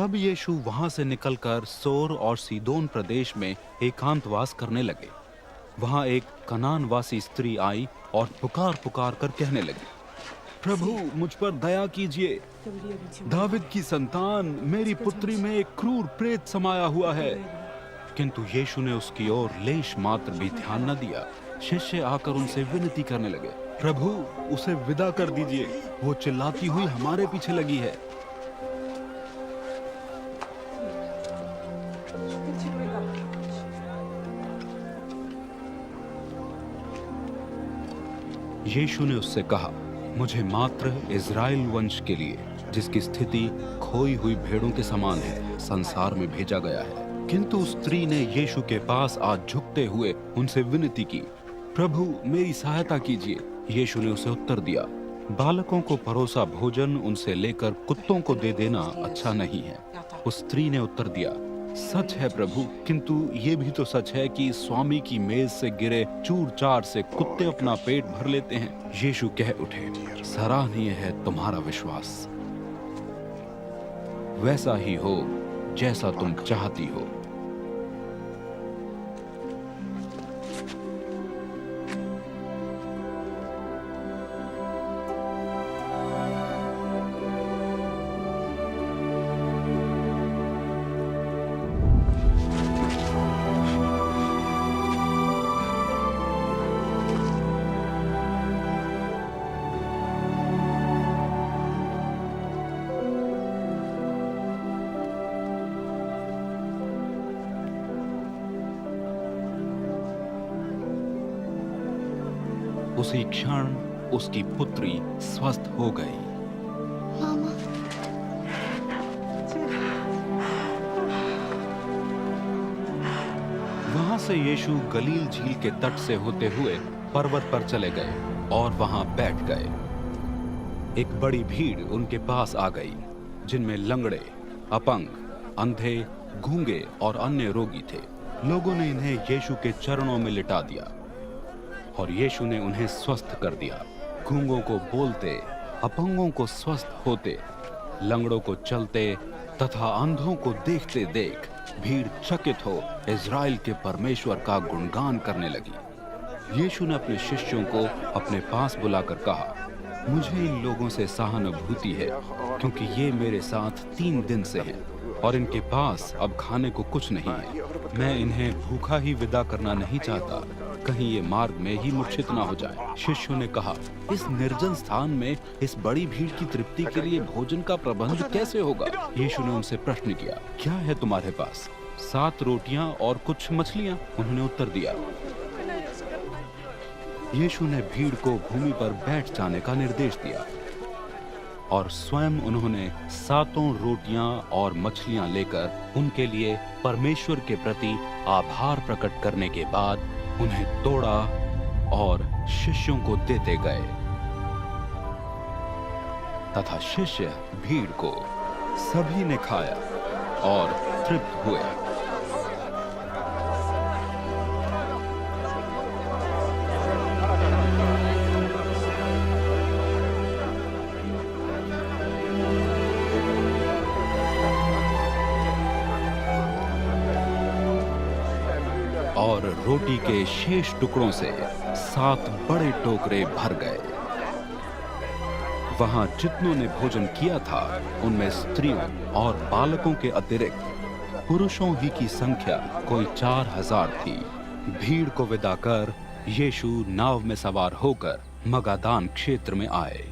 तब यीशु वहां से निकलकर सोर और सीदोन प्रदेश में एकांतवास करने लगे। वहां एक कनानवासी स्त्री आई और पुकार पुकार कर कहने लगी, प्रभु मुझ पर दया कीजिए, दाविद की संतान, मेरी पुत्री में एक क्रूर प्रेत समाया हुआ है। किंतु यीशु ने उसकी ओर लेश मात्र भी ध्यान न दिया। शिष्य आकर उनसे विनती करने लगे, प्रभु उसे विदा कर दीजिए, वो चिल्लाती हुई हमारे पीछे लगी है। यीशु ने उससे कहा, मुझे मात्र इज़राइल वंश के लिए, जिसकी स्थिति खोई हुई भेड़ों के समान है, संसार में भेजा गया है। किंतु उस स्त्री ने यीशु के पास आज झुकते हुए उनसे विनती की, प्रभु मेरी सहायता कीजिए। यीशु ने उसे उत्तर दिया, बालकों को परोसा भोजन उनसे लेकर कुत्तों को दे देना अच्छा नहीं है। उस स्त्री ने उत्तर दिया, सच है प्रभु, किंतु ये भी तो सच है कि स्वामी की मेज से गिरे चूर चार से कुत्ते अपना पेट भर लेते हैं। यीशु कह उठे, सराहनीय है तुम्हारा विश्वास, वैसा ही हो जैसा तुम चाहती हो। उसी क्षण उसकी पुत्री स्वस्थ हो गई। मामा, वहां से यीशु गलील झील के तट से होते हुए पर्वत पर चले गए और वहां बैठ गए। एक बड़ी भीड़ उनके पास आ गई, जिनमें लंगड़े, अपंग, अंधे, गूंगे और अन्य रोगी थे। लोगों ने इन्हें यीशु के चरणों में लिटा दिया और यीशु ने उन्हें स्वस्थ कर दिया। गूंगों को बोलते, अपंगों को स्वस्थ होते, लंगड़ों को चलते तथा अंधों को देखते देख भीड़ चकित हो इज़राइल के परमेश्वर का गुणगान करने लगी। यीशु ने अपने शिष्यों को अपने पास बुलाकर कहा, मुझे इन लोगों से सहानुभूति है, क्योंकि ये मेरे साथ 3 दिन से हैं और इनके पास अब खाने को कुछ नहीं है। मैं इन्हें भूखा ही विदा करना नहीं चाहता, कहीं ये मार्ग में ही मूर्छित ना हो जाए। शिष्यों ने कहा, इस निर्जन स्थान में इस बड़ी भीड़ की तृप्ति के लिए भोजन का प्रबंध कैसे होगा? यीशु ने उनसे प्रश्न किया, क्या है तुम्हारे पास? 7 रोटियां और कुछ मछलियां, उन्होंने उत्तर दिया। यीशु ने भीड़ को भूमि पर बैठ जाने का निर्देश दिया और स्वयं उन्होंने 7 रोटियां और मछलियां लेकर उनके लिए परमेश्वर के प्रति आभार प्रकट करने के बाद उन्हें तोड़ा और शिष्यों को देते गए तथा शिष्य भीड़ को। सभी ने खाया और तृप्त हुए। और रोटी के शेष टुकड़ों से 7 बड़े टोकरे भर गए। वहां जितनों ने भोजन किया था, उनमें स्त्रियों और बालकों के अतिरिक्त पुरुषों ही की संख्या कोई 4000 थी। भीड़ को विदा कर यीशु नाव में सवार होकर मगादान क्षेत्र में आए।